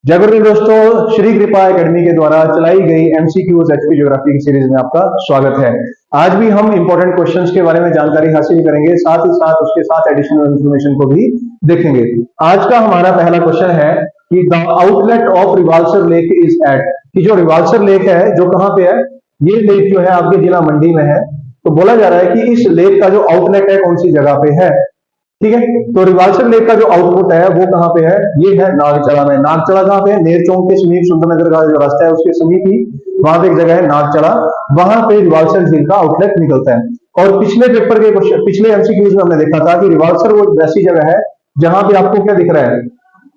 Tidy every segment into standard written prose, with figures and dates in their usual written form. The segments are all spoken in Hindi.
जय गुरुदेव दोस्तों, श्री कृपा एकेडमी के द्वारा चलाई गई एमसीक्यूज एचपी ज्योग्राफी की सीरीज में आपका स्वागत है। आज भी हम इंपॉर्टेंट क्वेश्चंस के बारे में जानकारी हासिल करेंगे, साथ ही साथ उसके साथ एडिशनल इंफॉर्मेशन को भी देखेंगे। आज का हमारा पहला क्वेश्चन है कि the outlet of Rewalsar lake is at, कि जो रिवाल्सर लेक है जो कहाँ पे है, ये लेक जो है आपके जिला मंडी में है। तो बोला जा रहा है कि इस लेक का जो आउटलेट है कौन सी जगह पे है। ठीक है, तो रिवाल्सर लेक का जो आउटपुट है वो कहाँ पे है, ये है नागचला में। नागचला कहाँ पे है, नेरचौक के समीप, सुंदरनगर का जो रास्ता है उसके समीप ही वहां पे एक जगह है नागचला, वहां पे रिवाल्सर झील का आउटलेट निकलता है। और पिछले पेपर के क्वेश्चन, पिछले एमसीक्यूज में हमने देखा था कि रिवाल्सर वो ऐसी जगह है जहां पे आपको क्या दिख रहा है,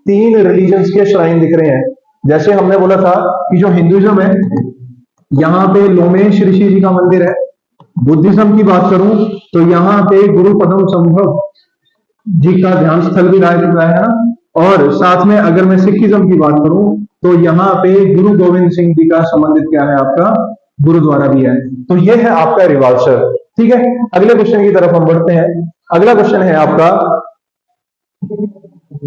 3 रिलीजन्स के श्राइन दिख रहे हैं। जैसे हमने बोला था कि जो हिंदुइज्म है यहाँ पे लोमेश ऋषि जी का मंदिर है। बुद्धिज्म की बात करूं तो यहाँ पे गुरु पद्म संभव जी का ध्यान स्थल भी राय चुका है ना। और साथ में अगर मैं सिखिज्म की बात करूं तो यहाँ पे गुरु गोविंद सिंह जी का संबंधित क्या है, आपका गुरुद्वारा भी है। तो ये है आपका रिवाल्सर। ठीक है, अगले क्वेश्चन की तरफ हम बढ़ते हैं। अगला क्वेश्चन है आपका,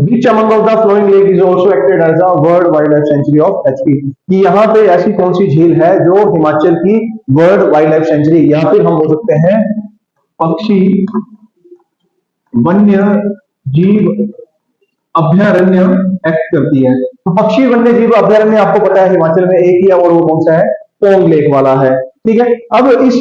Which among of the following lake is also acted as a World Wildlife Sanctuary of HP, कि यहाँ पे ऐसी कौन सी झील है जो हिमाचल की वर्ल्ड वाइल्ड लाइफ सेंचुरी या फिर हम बोल सकते हैं पक्षी वन्य जीव अभयारण्य एक्ट करती है। तो पक्षी वन्य जीव अभयारण्य आपको पता है हिमाचल में एक ही है, और वो कौन सा है, पोंग लेक वाला है। ठीक है, अब इस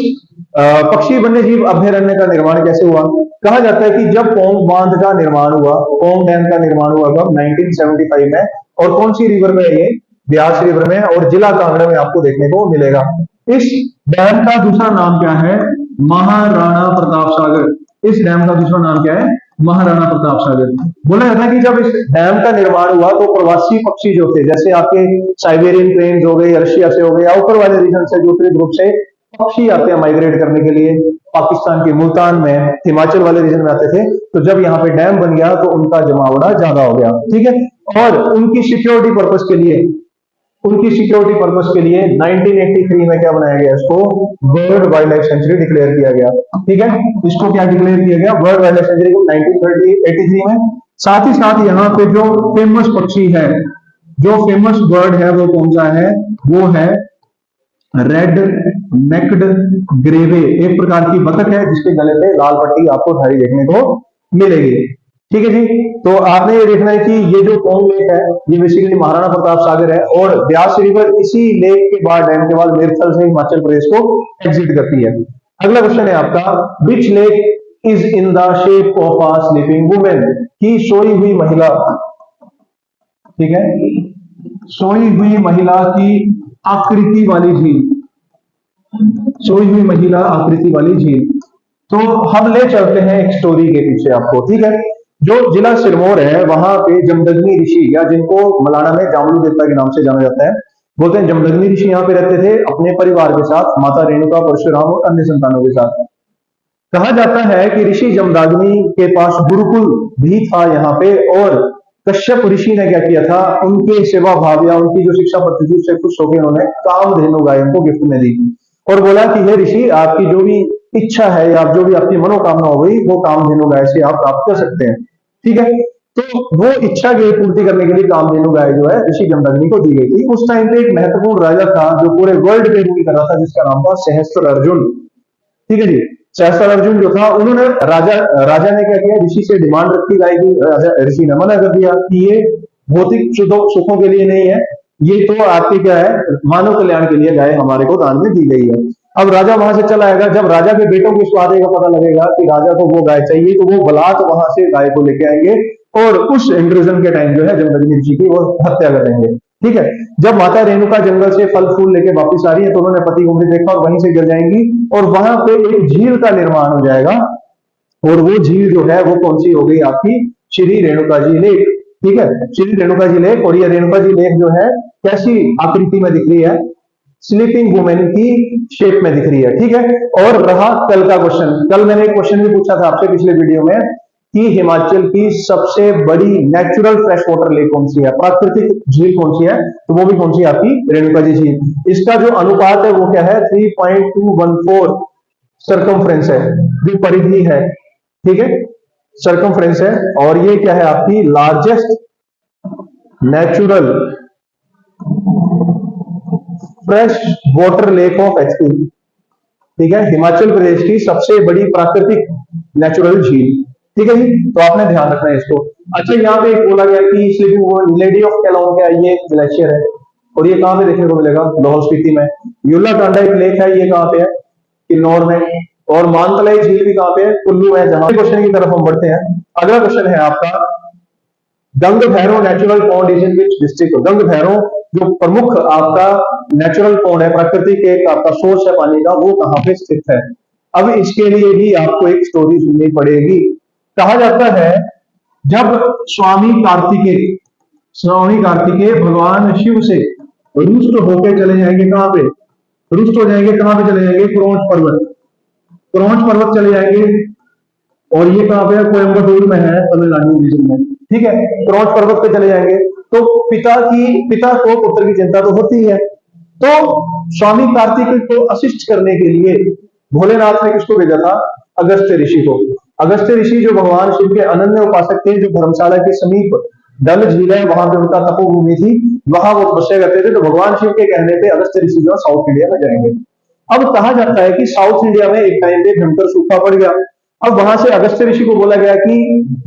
पक्षी वन्य जीव अभयारण्य का निर्माण कैसे हुआ। कहा जाता है कि जब पोंग बांध का निर्माण हुआ, पोंग डैम का निर्माण हुआ कब, 1975 में। और कौन सी रिवर में, ये ब्यास रिवर में, और जिला कांगड़ा में आपको देखने को मिलेगा। इस डैम का दूसरा नाम क्या है, महाराणा प्रताप सागर। इस डैम का दूसरा नाम क्या है, महाराणा प्रताप सागर। बोला जाता है कि जब इस डैम का निर्माण हुआ तो प्रवासी पक्षी जो थे, जैसे आपके साइबेरियन क्रेन्स हो गए, रशिया से हो गए, या ऊपर वाले रीजन से जो ग्रुप से पक्षी आते हैं माइग्रेट करने के लिए, पाकिस्तान के मुल्तान में, हिमाचल वाले रीजन में आते थे। तो जब यहाँ पे डैम बन गया तो उनका जमावड़ा ज्यादा हो गया। ठीक है, और उनकी सिक्योरिटी पर्पस के लिए, 1983 में क्या बनाया गया, इसको world wild life sanctuary declare किया गया। ठीक है, इसको क्या डिक्लेयर किया गया, वर्ल्ड वाइल्ड लाइफ सेंचुरी को 1983 में। साथ ही साथ यहाँ पे जो फेमस पक्षी है, जो फेमस बर्ड है वो कौन सा है, वो है रेड नेक्ड ग्रेवे, एक प्रकार की बतख है जिसके गले पे लाल पट्टी आपको सारी देखने को मिलेगी। ठीक है जी, तो आपने ये देखना है कि ये जो पोंग लेक है ये बेसिकली महाराणा प्रताप सागर है, और ब्यास रिवर इसी लेक के बाद, डैम के बाद मेरठ से हिमाचल प्रदेश को एग्जिट करती है। अगला क्वेश्चन है आपका, which lake is in the shape of a sleeping women, की सोई हुई महिला। ठीक है, सोई हुई महिला की आकृति वाली झील, सोई हुई महिला आकृति वाली झील। तो हम ले चलते हैं एक स्टोरी के पीछे आपको। ठीक है, जो जिला सिरमौर है वहां पे जमदग्नि ऋषि, या जिनको मलाना में जामलू देवता के नाम से जाना जाता है, बोलते हैं जमदग्नि ऋषि यहाँ पे रहते थे अपने परिवार के साथ, माता रेणुका, परशुराम और अन्य संतानों के साथ। कहा जाता है कि ऋषि जमदग्नि के पास गुरुकुल भी था यहाँ पे, और कश्यप ऋषि ने क्या किया था, उनके सेवा भाव या उनकी जो शिक्षा पद्धति से खुश होकर उन्होंने कामधेनु गाय उनको गिफ्ट में दी, और बोला कि हे ऋषि, आपकी जो भी इच्छा है या जो भी आपकी मनोकामना हो गई वो कामधेनु गाय से आप प्राप्त कर सकते हैं। ठीक है, तो वो इच्छा की पूर्ति करने के लिए कामधेनु गाय जो है ऋषि जमदग्नि को दी गई थी। उस टाइम पे एक महत्वपूर्ण राजा था जो पूरे वर्ल्ड पे रूल कर रहा था, जिसका नाम था सहस्त्र अर्जुन। ठीक है जी, सहस्त्र अर्जुन जो था, उन्होंने राजा ने क्या किया, ऋषि से डिमांड रखी गाय की। ऋषि ने मना कर दिया कि ये भौतिक सुखों के लिए नहीं है, ये तो आपके क्या है, मानव कल्याण के लिए गाय हमारे को दान में दी गई है। अब राजा वहां से चला आएगा, जब राजा के बेटों को इस बात का पता लगेगा कि राजा को वो गाय चाहिए, तो वो बलात् वहां से गाय को लेके आएंगे, और उस इंट्रूजन के टाइम जो है जमदग्नि ऋषि की वो हत्या कर देंगे। ठीक है, जब माता रेणुका जंगल से फल फूल लेके वापिस आ रही है तो उन्होंने पति को भी देखा और वहीं से गिर जाएंगी, और वहां पे एक झील का निर्माण हो जाएगा, और वो झील जो है वो कौन सी हो गई, आपकी श्री रेणुका जी लेक। ठीक है, श्री रेणुका जी लेक। और ये रेणुका जी लेक जो है कैसी आकृति में दिख रही है, स्लीपिंग वुमेन की शेप में दिख रही है। ठीक है, और रहा कल का क्वेश्चन, कल मैंने एक क्वेश्चन भी पूछा था आपसे पिछले वीडियो में कि हिमाचल की सबसे बड़ी नेचुरल फ्रेश वाटर लेक कौन सी है, प्राकृतिक झील कौन सी है, तो वो भी कौन सी है, आपकी रेणुका जी झील। इसका जो अनुपात है वो क्या है, 3.214 सरकमफ्रेंस है, जो परिधि है। ठीक है, सरकमफ्रेंस है, और ये क्या है, आपकी largest natural fresh water lake of HP, ठीक है, हिमाचल प्रदेश की सबसे बड़ी प्राकृतिक नेचुरल झील, ठीक है जी। तो आपने ध्यान रखना है इसको। अच्छा, यहाँ पे एक बोला गया कि स्लीपिंग लेडी ऑफ केलोंग क्या है, ये ग्लेशियर है, और ये कहाँ पे देखने को मिलेगा, लाहौल स्पीति में। यूला टांडा एक लेक है, ये कहाँ पे है, किन्नौर में। और मानतलाई झील भी कहाँ पे है, कुल्लू है। जहां क्वेश्चन की तरफ हम बढ़ते हैं, अगला क्वेश्चन है आपका, Gang Bhairav natural pond is in which district. Gang Bhairav जो प्रमुख आपका नेचुरल पॉन्ड है, प्राकृतिक एक आपका सोर्स है पानी का, वो कहाँ पे स्थित है। अब इसके लिए भी आपको एक स्टोरी सुननी पड़ेगी। कहा जाता है जब स्वामी कार्तिकेय भगवान शिव से रुष्ट होकर चले जाएंगे, कहां पे रुष्ट हो जाएंगे, कहां पे चले जाएंगे, क्रौंच पर्वत चले जाएंगे। और ये कहां पे है, कोयम्बटूर में है, तमिलनाडु रीजन में, ठीक है। क्रौंच पर्वत पे चले जाएंगे तो पिता को पुत्र की चिंता तो होती है। तो स्वामी कार्तिकेय को असिस्ट करने के लिए भोलेनाथ ने किसको भेजा था, अगस्त्य ऋषि को। अगस्त्य ऋषि जो भगवान शिव के अनन्य उपासक थे, जो धर्मशाला के समीप डल झील है, वहां पे उनका तपोभूमि थी, वहां वो तपस्या करते थे। तो भगवान शिव के कहने पे अगस्त्य ऋषि जो साउथ इंडिया में जाएंगे। अब कहा जाता है कि साउथ इंडिया में एक टाइम पे भयंकर सूखा पड़ गया। अब वहां से अगस्त्य ऋषि को बोला गया कि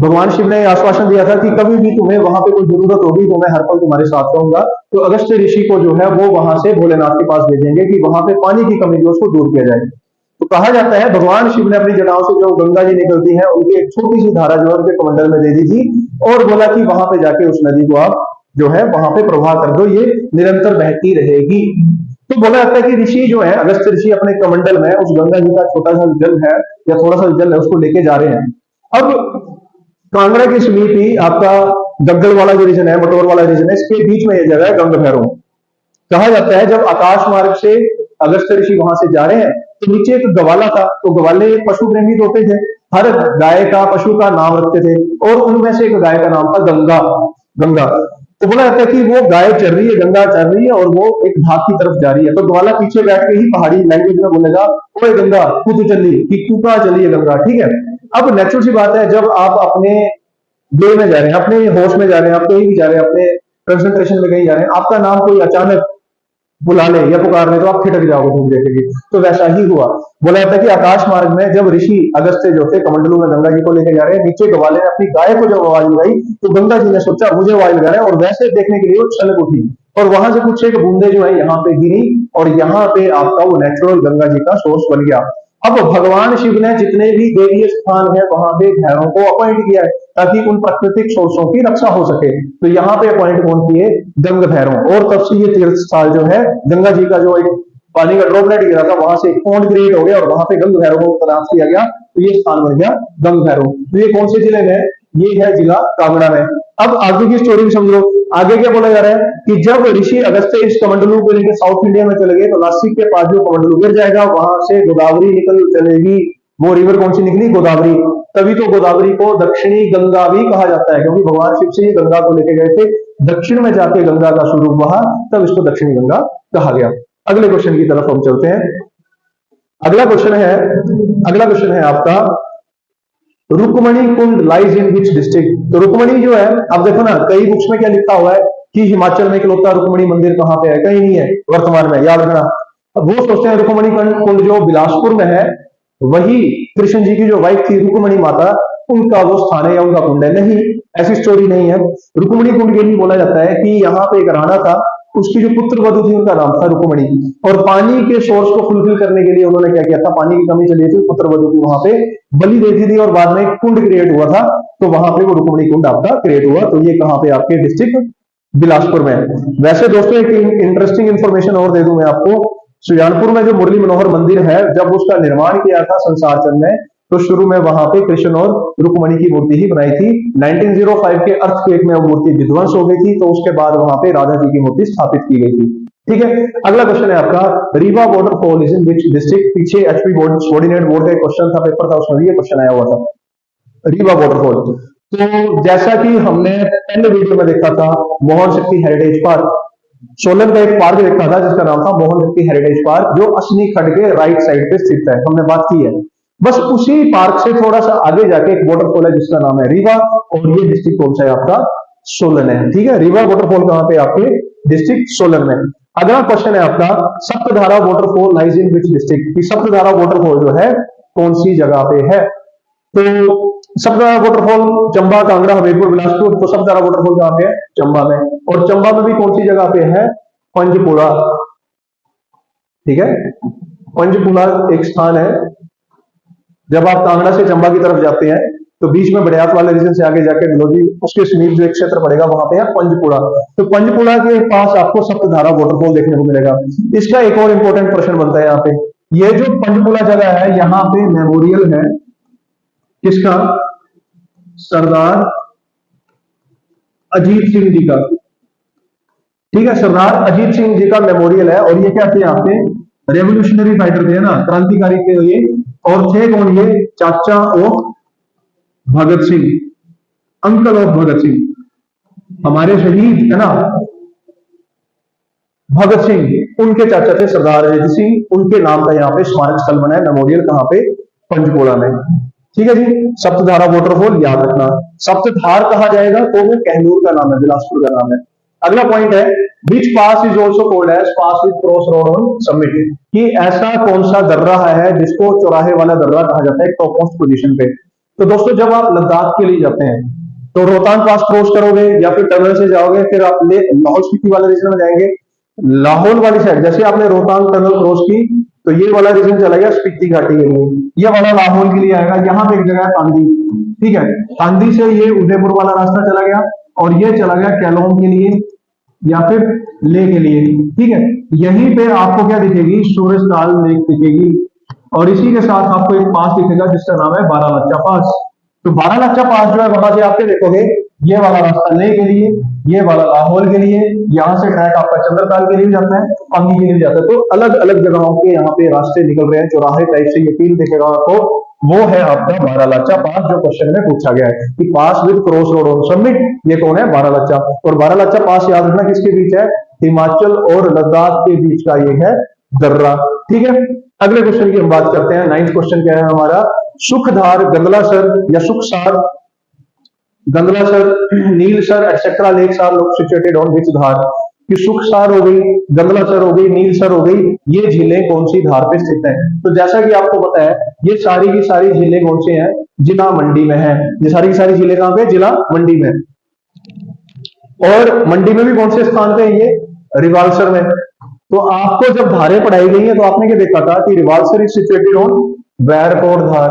भगवान शिव ने आश्वासन दिया था कि कभी भी तुम्हें वहां पे कोई जरूरत होगी तो मैं हर पल तुम्हारे साथ रहूंगा। तो अगस्त्य ऋषि को जो है वो वहां से भोलेनाथ के पास भेजेंगे कि वहां पे पानी की कमी जो उसको दूर किया जाए। तो कहा जाता है भगवान शिव ने अपनी जटाओं से जो गंगा जी निकलती है उनकी एक छोटी सी धारा जो है उनके कमंडल में दे दी थी, और बोला कि वहां पे जाके उस नदी को आप जो है वहां पे प्रवाह कर दो, ये निरंतर बहती रहेगी। तो बोला जाता है कि ऋषि जो है अगस्त्य ऋषि अपने कमंडल में उस गंगा जी का छोटा सा जल है या थोड़ा सा जल है उसको लेके जा रहे हैं। अब कांगड़ा के समीप ही आपका गग्गल वाला जो रीजन है, मटोर वाला रीजन है, इसके बीच में यह जगह है गंग भैरव। कहा जाता है जब आकाश मार्ग से अगस्त्य ऋषि वहां से जा रहे हैं तो नीचे एक गवाला था। तो गवाले पशु प्रेमी होते थे, हर गाय का पशु का नाम रखते थे, और उनमें से एक गाय का नाम था गंगा। तो बोला जाता है कि वो गाय चल रही है, गंगा चल रही है, और वो एक घाट की तरफ जा रही है। तो गवाला पीछे बैठ के ही पहाड़ी लैंग्वेज में बोलेगा, ओए गंगा तू तो चली, कि तू कहां चली है गंगा, ठीक है। अब नेचुरल सी बात है, जब आप अपने वे में जा रहे हैं, अपने होश में जा रहे हैं, आप कहीं भी जा रहे हैं, अपने कंसंट्रेशन में कहीं जा रहे हैं, आपका नाम कोई अचानक बुला ले या पुकार ले तो आप ठिठक जाओगे तुम देखेंगे। तो वैसा ही हुआ। बोला जाता है कि आकाश मार्ग में जब ऋषि अगस्त्य जो थे कमंडलू में गंगा जी को लेकर जा रहे हैं, नीचे गवाले ने अपनी गाय को जब आवाज लगाई तो गंगा जी ने सोचा मुझे आवाज लगा रहे हैं, और वैसे देखने के लिए वो छलक उठी, और वहां से कुछ एक बूंदे जो है यहाँ पे गिरी, और यहाँ पे आपका वो नेचुरल गंगा जी का सोर्स बन गया। अब भगवान शिव ने जितने भी देवीय स्थान है वहां पे भैरवों को अपॉइंट किया है ताकि उन प्राकृतिक सोर्सों की रक्षा हो सके। तो यहाँ पे अपॉइंट कौन किए, गंग भैरव। और तब से ये तीर्थ स्थल जो है, गंगा जी का जो एक पानी का ड्रॉपलेट गिरा था वहां से एक पॉन्ड क्रिएट हो गया, और वहां पे गंग भैरव को तैनात किया गया, तो ये स्थान बन गया गंग भैरव। तो ये कौन से जिले में है, ये है जिला कांगड़ा में। अब आगे की स्टोरी समझो, आगे क्या बोला जा रहा है कि जब ऋषि अगस्त्य इस कमंडलू को लेकर साउथ इंडिया में चले गए तो नासिक के पास जो कमंडलू गिर जाएगा, वहां से गोदावरी निकल चलेगी। वो रिवर कौन सी निकली, गोदावरी। तभी तो गोदावरी को दक्षिणी गंगा भी कहा जाता है, क्योंकि भगवान शिव से ये गंगा को लेके गए थे, दक्षिण में जाके गंगा का स्वरूप बहा, तब इसको दक्षिणी गंगा कहा गया। अगले क्वेश्चन की तरफ हम चलते हैं। अगला क्वेश्चन है आपका, रुक्मणी कुंड लाइज इन विच डिस्ट्रिक्ट। तो रुक्मणी जो है, अब देखो ना कई बुक्स में क्या लिखा हुआ है कि हिमाचल में इकलौता रुक्मणी मंदिर कहां पे है, कहीं नहीं है वर्तमान में, याद रखना। अब वो सोचते हैं रुक्मणी कुंड जो बिलासपुर में है, वही कृष्ण जी की जो वाइफ थी रुक्मणी माता, उनका वो स्थान है या उनका कुंड है। नहीं, ऐसी स्टोरी नहीं है। रुक्मणी कुंड के लिए बोला जाता है कि यहाँ पे एक राणा था, उसकी जो पुत्र वधु थी उनका नाम था रुक्मणी, और पानी के सोर्स को फुलफिल करने के लिए उन्होंने क्या किया था, पानी की कमी चली थी, पुत्र वधु की वहां पे बलि दे दी थी, और बाद में एक कुंड क्रिएट हुआ था, तो वहां पे वो रुक्मणी कुंड आपका क्रिएट हुआ। तो ये कहां पे, आपके डिस्ट्रिक्ट बिलासपुर में। वैसे दोस्तों एक इंटरेस्टिंग इंफॉर्मेशन और दे दूं मैं आपको, सुजानपुर में जो मुरली मनोहर मंदिर है, जब उसका निर्माण किया था संसार चंद ने, तो शुरू में वहां पे कृष्ण और रुक्मणी की मूर्ति ही बनाई थी। 1905 के अर्थक्वेक में वो मूर्ति विध्वंस हो गई थी, तो उसके बाद वहां पे राधा जी की मूर्ति स्थापित की गई थी। ठीक है, अगला क्वेश्चन है आपका, Rewa waterfall is in which district. पीछे एचपी बोर्ड सबॉर्डिनेट बोर्ड का एक क्वेश्चन था, पेपर था, उसमें भी ये क्वेश्चन आया हुआ था, रीवा वाटरफॉल। तो जैसा कि हमने पहले वीडियो में देखा था, मोहन शक्ति हेरिटेज पार्क, सोलन का एक पार्क देखा था जिसका नाम था मोहन शक्ति हेरिटेज पार्क, जो असनी खड्ड के राइट साइड पे स्थित है, हमने बात की है। बस उसी पार्क से थोड़ा सा आगे जाके एक वाटरफॉल है जिसका नाम है रीवा, और ये डिस्ट्रिक्ट कौन सा है आपका, सोलन है। ठीक है, रीवा वाटरफॉल कहां पे, आपके डिस्ट्रिक्ट सोलन में। अगला क्वेश्चन है आपका, Saptdhara waterfall lies in which district, Saptdhara waterfall जो है कौन सी जगह पे है। तो सप्तधारा वाटरफॉल चंबा, कांगड़ा, हमीरपुर, बिलासपुर। तो सप्तधारा वाटरफॉल कहां पे है? चंबा में। और चंबा में भी कौन सी जगह पे है? पंजपुरा। ठीक है, पंजपुरा एक स्थान है। जब आप कांगड़ा से चंबा की तरफ जाते हैं तो बीच में बड़ियात वाले रीजन से आगे जाके डलोजी, उसके समीप जो एक क्षेत्र पड़ेगा वहां पे है पंजपुरा। तो पंजपुरा के पास आपको सप्तधारा वाटरफॉल देखने को मिलेगा। इसका एक और इंपॉर्टेंट प्रश्न बनता है यहाँ पे, ये जो पंजपुरा जगह है यहाँ पे मेमोरियल है किसका? सरदार अजीत सिंह जी का। ठीक है, सरदार अजीत सिंह जी का मेमोरियल है। और ये क्या थे? यहाँ पे रेवोल्यूशनरी फाइटर थे ना, क्रांतिकारी थे ये। और थे कौन ये? Chacha of Bhagat Singh, uncle of Bhagat Singh, हमारे शहीद है ना भगत सिंह, उनके चाचा थे सरदार अजीत सिंह। उनके नाम का यहाँ पे स्मारक स्थल बना है, मेमोरियल। कहां पे? पंचकुला में। ठीक है जी, सप्तधारा वाटरफॉल याद रखना। सप्तधार कहा जाएगा तो वो कहलूर का नाम है, बिलासपुर का नाम है। अगला पॉइंट है, which pass is also called as pass with cross road on summit, कि ऐसा कौन सा दर्रा है जिसको चौराहे वाला दर्रा कहा जाता है टॉप मोस्ट पोजीशन पे। तो दोस्तों जब आप लद्दाख के लिए जाते हैं तो रोहतांग पास क्रॉस करोगे या फिर टनल से जाओगे, फिर आप लाहौल स्पीति वाले रीजन में जाएंगे। लाहौल वाली साइड जैसे आपने रोहतांग टनल क्रॉस की तो ये वाला रीजन चला गया स्पीति घाटी के लिए, ये वाला लाहौल के लिए आएगा। यहाँ पे एक जगह है कांदी, ठीक है, कांदी से ये उदयपुर वाला रास्ता चला गया और ये चला गया कैलोंग के लिए या फिर ले के लिए। ठीक है, यहीं पे आपको क्या दिखेगी? सूरजताल लेक दिखेगी। और इसी के साथ आपको एक पास दिखेगा जिसका नाम है बारालाचा पास। तो बारालाचा पास जो है वहां से आपके देखोगे ये वाला रास्ता ले के लिए, ये वाला लाहौल के लिए, यहाँ से ट्रैक आपका चंद्रताल के लिए जाता है, पांगी के लिए जाता है। तो अलग अलग जगहों के यहाँ पे रास्ते निकल रहे हैं, चौराहे टाइप से। ये फील दिखेगा आपको, वो है आपका बारालाचा पास जो क्वेश्चन में पूछा गया है कि pass with cross road on summit, ये कौन है? बारालाचा। और बारालाचा पास याद रखना किसके बीच है? हिमाचल और लद्दाख के बीच का ये है दर्रा। ठीक है, अगले क्वेश्चन की हम बात करते हैं। 9th क्वेश्चन क्या है हमारा? सुखधार, गंदलासर या Sukhsar, Gandlasar, Neelsar etcetera lakes are situated on which Dhar, कि सुखसार हो गई, गंदलासर हो गई, नीलसर हो गई, ये झीलें कौन सी धार पे स्थित हैं? तो जैसा कि आपको पता है ये सारी की सारी झीलें कौन सी हैं? जिला मंडी में है। ये सारी की सारी झीलें कहां पे? जिला मंडी में। और मंडी में भी कौन से स्थान पे है ये? रिवाल्सर में। तो आपको जब धारें पढ़ाई गई है तो आपने क्या देखा था कि रिवाल्सर इज सिचुएटेड ऑन वैरकोट धार।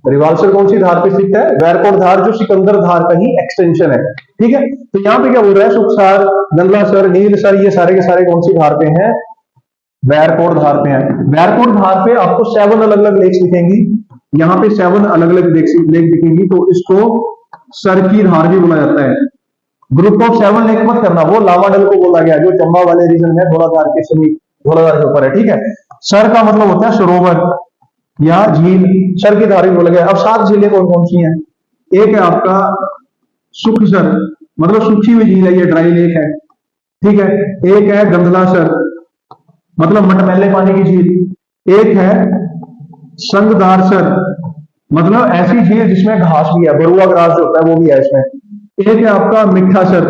रिवाल्सर कौन सी धार पे स्थित है? वैरकोट धार, जो सिकंदर धार का ही एक्सटेंशन है। ठीक है, तो यहाँ पे क्या बोल रहा है? सुखसार, गंदलासर, नीलसर, ये सारे के सारे कौन सी धार पे हैं? वैरकोट धार पे हैं। वैरकोट धार पे आपको 7 अलग अलग लेक्स दिखेंगी। यहाँ पे 7 अलग अलग लेक दिखेंगी, तो इसको सर की धार भी बोला जाता है। ग्रुप ऑफ 7 लेक मत करना, वो लावाडल को बोला गया जो चंबा वाले रीजन में धौलाधार के समीप, धौलाधार के ऊपर है। ठीक है, सर का मतलब होता है सरोवर या झील, सर की धार भी बोला गया। अब 7 झीलें कौन कौन सी हैं? एक है आपका सुखसर, मतलब सूखी हुई झील है, ये ड्राई लेक है। ठीक है, एक है गंदलासर, मतलब मटमैले पानी की झील। एक है संगदारसर, मतलब ऐसी झील जिसमें घास भी है, बरुआ ग्रास जो होता है वो भी है इसमें। एक है आपका मिठासर,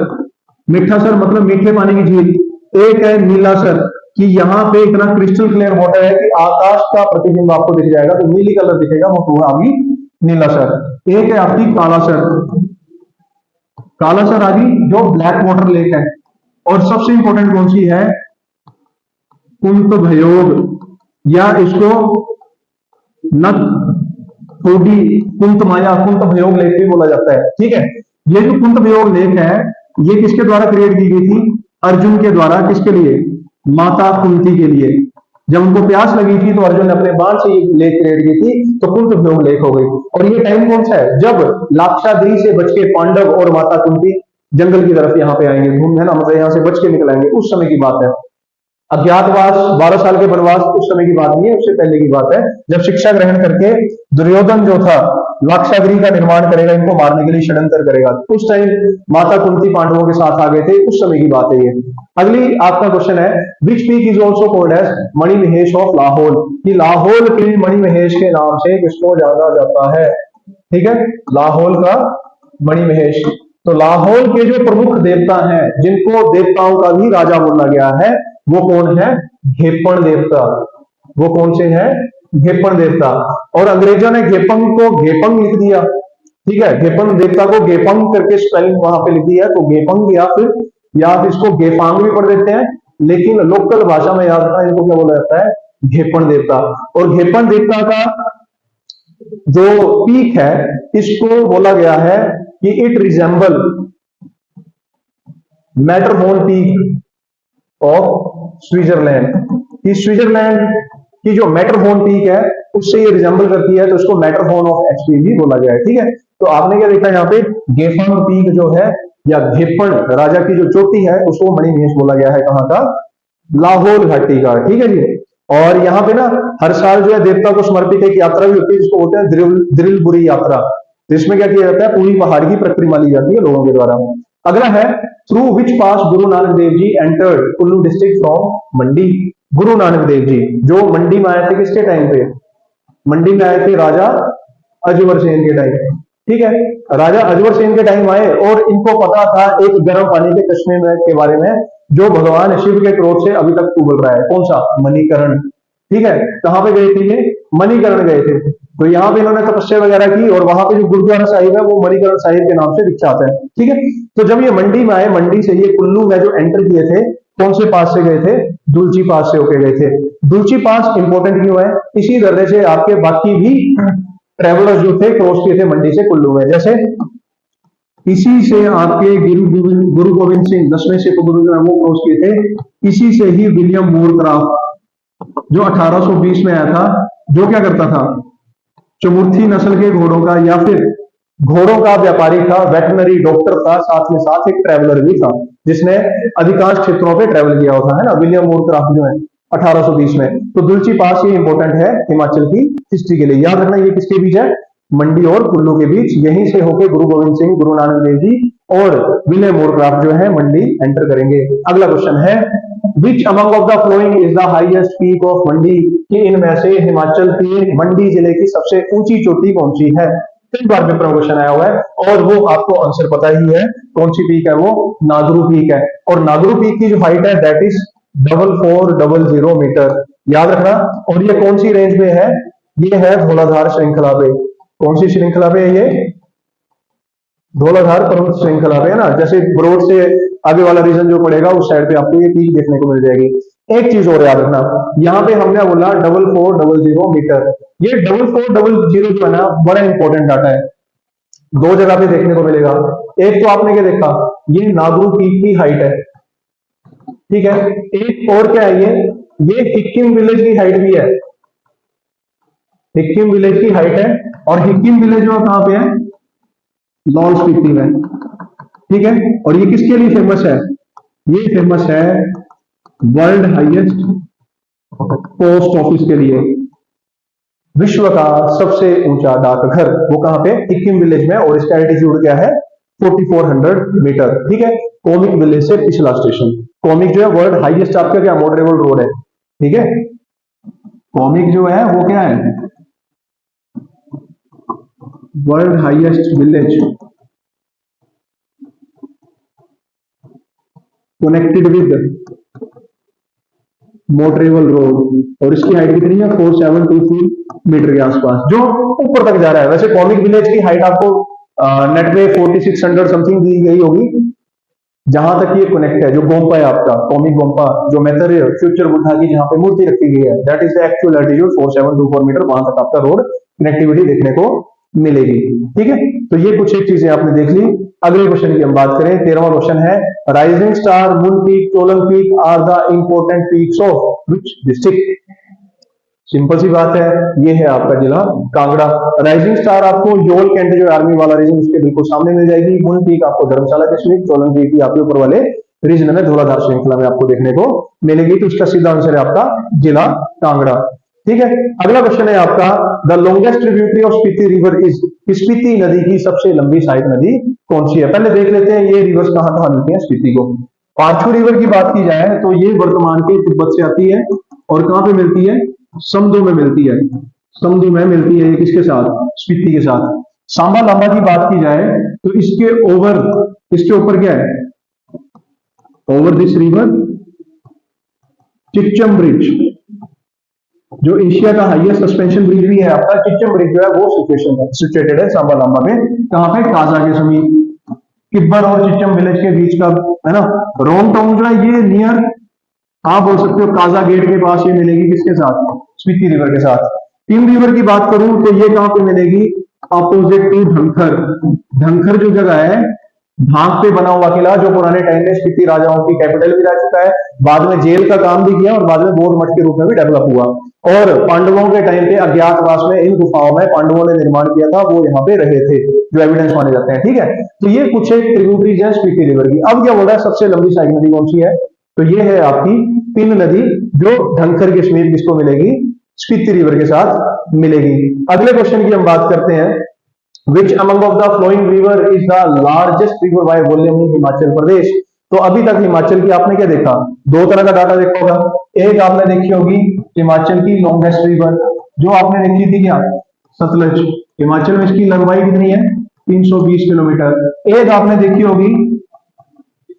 मिठासर मतलब मीठे पानी की झील। एक है नीलासर, कि यहाँ पे इतना क्रिस्टल क्लियर वाटर है कि आकाश का प्रतिबिंब आपको दिख जाएगा, तो नीली कलर दिखेगा, वो तो आपकी नीलासर। एक है आपकी कालासर, कालासर आदि जो ब्लैक वाटर लेक है। और सबसे इंपॉर्टेंट कौन सी है? कुंत भयोग, या इसको नक थोड़ी कुंत माया, कुंत भयोग लेक भी बोला जाता है। ठीक है, ये जो कुंत भयोग लेक है ये किसके द्वारा क्रिएट की गई थी? अर्जुन के द्वारा। किसके लिए? माता कुंती के लिए। जब उनको प्यास लगी थी तो अर्जुन ने अपने बाण से ये लेक क्रिएट की थी, तो कुंत भयोग लेक हो गई। और ये टाइम कौन सा है? जब लाक्षाद्री से बच के पांडव और माता कुंती जंगल की तरफ यहाँ पे आएंगे घूमने ना, मतलब यहाँ से बच के निकल आएंगे, उस समय की बात है। अज्ञातवास, 12 साल के वनवास, उस समय की बात नहीं है, उससे पहले की बात है, जब शिक्षा ग्रहण करके दुर्योधन जो था लाक्षागृह का निर्माण करेगा, इनको मारने के लिए षड्यंत्र करेगा। उस टाइम माता कुंती पांडवों के साथ आ गए थे, उस समय की बात है ये। अगली आपका क्वेश्चन है, which peak is also called as Manimahesh of Lahaul, कि लाहौल के मणिमहेश के नाम से किसको जाना जाता है? ठीक है, लाहौल का मणिमहेश। तो लाहौल के जो प्रमुख देवता हैं, जिनको देवताओं का भी राजा बोला गया है, वो कौन है? घेपण देवता। वो कौन से हैं? घेपण देवता। और अंग्रेजों ने घेपंग को घेपंग लिख दिया, ठीक है, घेपण देवता को गेपंग करके स्पेलिंग वहां पे लिख दी है, तो गेपंग या फिर इसको गेपांग भी पढ़ देते हैं, लेकिन लोकल भाषा में याद रखना इनको क्या बोला जाता है? घेपण देवता। और घेपण देवता का जो पीक है, इसको बोला गया है कि it resemble Matterhorn peak of Switzerland. कि स्विट्जरलैंड की जो मैटरहोर्न पीक है उससे ये रिजेंबल करती है, तो इसको मैटरहोर्न ऑफ एक्सट्रीम भी बोला गया है, ठीक है। तो आपने क्या देखा यहाँ पे? गेफंग पीक जो है या घेपण राजा की जो चोटी है उसको मणिमहेश बोला गया है, कहां का? लाहौल घाटी का, ठीक है जी। और यहाँ पे ना हर साल जो है देवता को समर्पित एक यात्रा भी होती है, जिसको बोलते हैं द्रिलबुरी यात्रा। तो इसमें क्या किया जाता है? पूरी पहाड़ की परिक्रमा ली जाती है लोगों के द्वारा। अगला है through which pass Guru Nanak Dev ji entered Kullu district from मंडी। गुरु नानक देव जी जो मंडी में आए थे, किसके टाइम पे? मंडी में आए थे राजा अजवर सेन के टाइम, ठीक है। राजा अजवर सेन के टाइम आए और इनको पता था एक गर्म पानी के चश्मे में के बारे में, जो भगवान शिव के क्रोध से अभी तक उबल रहा है। कौन सा? मणिकरण, ठीक है। कहां पे गए थे ये? मणिकरण गए थे। तो यहाँ पे इन्होंने तपस्या वगैरह की और वहां पे जो गुरुद्वारा साहिब है वो मणिकरण साहिब के नाम से विख्यात है, ठीक है। तो जब ये मंडी में आए, मंडी से ये कुल्लू में जो एंटर किए थे, कौन से पास से गए थे? दुलची पास से होके गए थे। दुलची पास इंपॉर्टेंट क्यों है? इसी तरह से आपके बाकी भी ट्रेवलर्स जो थे क्रॉस किए थे मंडी से कुल्लू में। जैसे इसी से आपके गुरु गोविंद सिंह 10वें सिख गुरु जो है वो क्रॉस किए थे। इसी से ही विलियम मोरक्राफ्ट जो 1820 में आया था, जो क्या करता था? चमुर्थी नस्ल के घोड़ों का या फिर घोड़ों का व्यापारी था, वेटनरी डॉक्टर था, साथ में साथ एक ट्रैवलर भी था, जिसने अधिकांश क्षेत्रों पे ट्रैवल किया होता है ना, विलियम मोरक्राफ्ट जो है 1820 में। तो दुलची पास ये इंपॉर्टेंट है हिमाचल की हिस्ट्री के लिए। याद रखना ये किसके बीच है? मंडी और कुल्लू के बीच। यहीं से होकर गुरु गोविंद सिंह, गुरु नानक देव जी और विलियम मोरक्राफ्ट जो है मंडी एंटर करेंगे। अगला क्वेश्चन है which among of the flowing is the highest peak of Mandi. कि इनमें से हिमाचल के मंडी जिले की सबसे ऊंची चोटी कौन सी है? कई बार पेपर में क्वेश्चन आया हुआ है और वो आपको आंसर पता ही है। कौन सी पीक है वो? नागरू पीक है। और नागरू पीक की जो हाइट है दैट इज 4400 मीटर, याद रखना। और ये कौन सी रेंज में है? ये है धौलाधार श्रृंखला पे। कौन सी श्रृंखला पे है ये? धौलाधार पर्वत श्रृंखला पे है ना। जैसे ब्रोड से आगे वाला रीजन जो पड़ेगा उस साइड पे आपको ये पीक देखने को मिल जाएगी। एक चीज और याद रखना, यहाँ पे हमने बोला 4400 मीटर। ये 4400 जो है ना बड़ा इंपॉर्टेंट डाटा है, दो जगह पे देखने को मिलेगा। एक तो आपने क्या देखा? ये नागरू पीक की हाइट है, ठीक है। एक और क्या है? ये हिक्किम विलेज की हाइट भी है। हिक्किम विलेज की हाइट है और हिक्किम विलेज जो कहां पे है? लाहौल स्पीति में, ठीक है। और ये किसके लिए फेमस है? ये फेमस है वर्ल्ड हाईएस्ट पोस्ट ऑफिस के लिए। विश्व का सबसे ऊंचा डाकघर वो कहां पे? हिक्किम विलेज में। और इसका एल्टीट्यूड क्या है? 4400 मीटर, ठीक है। कोमिक विलेज से पिछला स्टेशन। कोमिक जो है वर्ल्ड हाईएस्ट आपका क्या मोटरेबल रोड है, ठीक है। कोमिक जो है वो क्या है? World highest village connected with motorable road. और इसकी हाइट कितनी है? 4723 मीटर के आसपास, जो ऊपर तक जा रहा है। वैसे कॉमिक विलेज की हाइट आपको नेट पे 4600 समथिंग दी गई होगी, जहां तक ये कनेक्ट है। जो गोम्पा है आपका कॉमिक गोम्पा, जो मेथड फ्यूचर बुद्धा की जहां पे मूर्ति रखी गई है, that is the actual altitude 4724 meter. वहां तक आपका रोड कनेक्टिविटी देखने को मिलेगी, ठीक है। तो ये कुछ एक चीजें आपने देख ली। अगले क्वेश्चन की हम बात करें, 13वां क्वेश्चन है rising star, moon peak, Cholan peak are the important peaks of which district. Simple सी बात है, ये है आपका जिला कांगड़ा। राइजिंग स्टार आपको योल कैंट जो आर्मी वाला रीजन उसके बिल्कुल सामने मिल जाएगी। मून पीक आपको धर्मशाला डिस्ट्रिक्ट, चोलन पीक भी आपके ऊपर वाले रीजन में धौलाधार श्रृंखला में आपको देखने को मिलेगी। तो इसका सीधा आंसर है आपका जिला कांगड़ा, ठीक है। अगला क्वेश्चन है आपका the longest tributary of Spiti river is. Spiti नदी की सबसे लंबी सहायक नदी कौन सी है? पहले देख लेते हैं ये रिवर्स कहां कहां मिलती है स्पीति को। पार्चू रिवर की बात की जाए तो ये वर्तमान के तिब्बत से आती है और कहां पे मिलती है? समदो में मिलती है। समदो में मिलती है ये किसके साथ? स्पीति के साथ। सांबा लांबा की बात की जाए तो इसके ओवर इसके ऊपर क्या है, over this river Chichcham bridge, जो एशिया का हाईएस्ट सस्पेंशन ब्रिज भी है आपका, चिच्चम ब्रिज जो है वो सिचुएटेड है सांबा लांबा में, कहां पे, काजा के समीप, किब्बर और चिच्चम विलेज के बीच का, है ना। रोंगटोंग जो है ये नियर, आप बोल सकते हो काजा गेट के पास ये मिलेगी, किसके साथ, स्पीति रिवर के साथ। टिम रिवर की बात करूं तो ये कहां पे मिलेगी, अपोजिट टू धनखर। धनखर जो जगह है, धाक पे बना हुआ किला, जो पुराने टाइम में स्पीति राजाओं की कैपिटल भी रह चुका है, बाद में जेल का काम भी किया और बाद में बौद्ध मठ के रूप में भी डेवलप हुआ। और पांडवों के टाइम पे अज्ञातवास में इन गुफाओं में पांडवों ने निर्माण किया था, वो यहाँ पे रहे थे, जो एविडेंस माने जाते हैं, ठीक है। तो ये कुछ एक ट्रिब्यूटरीज है स्पीति रिवर की। अब क्या बोल रहा है, सबसे लंबी सहायक नदी कौन सी है, तो ये है आपकी पिन नदी, जो धनखर के समीप किसको मिलेगी, स्पीति रिवर के साथ मिलेगी। अगले क्वेश्चन की हम बात करते हैं, Which among of the flowing river is the largest river by volume in Himachal Pradesh. तो अभी तक हिमाचल की आपने क्या देखा, दो तरह का डाटा देखा होगा, एक आपने देखी होगी हिमाचल की लॉन्गेस्ट रिवर, जो आपने देखी थी क्या, सतलज, हिमाचल में इसकी लंबाई कितनी है, 320 किलोमीटर। एक आपने देखी होगी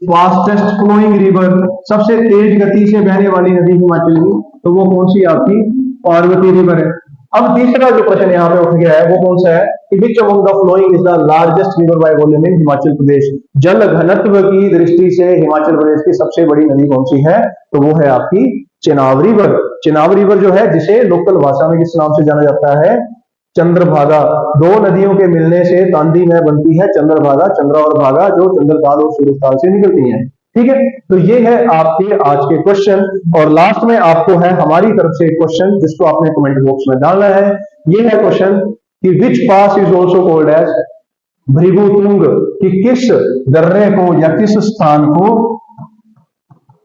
फास्टेस्ट फ्लोइंग रिवर, सबसे तेज गति से बहने वाली नदी हिमाचल की, तो वो कौन सी आपकी, पार्वती रिवर है। अब तीसरा जो प्रश्न यहाँ पे उठ गया है वो कौन सा है, which among the flowing is the largest river by volume in Himachal Pradesh. जल घनत्व की दृष्टि से हिमाचल प्रदेश की सबसे बड़ी नदी कौन सी है, तो वो है आपकी चेनाब रिवर। चेनाब रिवर जो है, जिसे लोकल भाषा में किस नाम से जाना जाता है, चंद्रभागा। दो नदियों के मिलने से तांदी में बनती है चंद्रभागा, चंद्र और भागा, जो चंद्रताल और सूर्यताल से निकलती हैं, ठीक है। तो ये है आपके आज के क्वेश्चन, और लास्ट में आपको है हमारी तरफ से क्वेश्चन, जिसको आपने कमेंट बॉक्स में डालना है। ये है क्वेश्चन कि विच pass is also called as भृगुतुंग, कि किस दर्रे को या किस स्थान को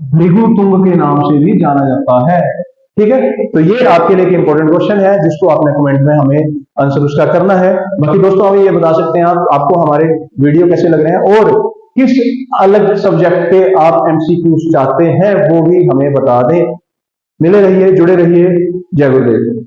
भृगुतुंग के नाम से भी जाना जाता है, ठीक है। तो ये आपके लिए इंपॉर्टेंट क्वेश्चन है, जिसको आपने कमेंट में हमें आंसर उसका करना है। बाकी दोस्तों हमें ये बता सकते हैं आपको हमारे वीडियो कैसे लग रहे हैं, और किस अलग सब्जेक्ट पे आप एमसीक्यूज चाहते हैं, वो भी हमें बता दें। मिले रहिए, जुड़े रहिए। जय गुरुदेव।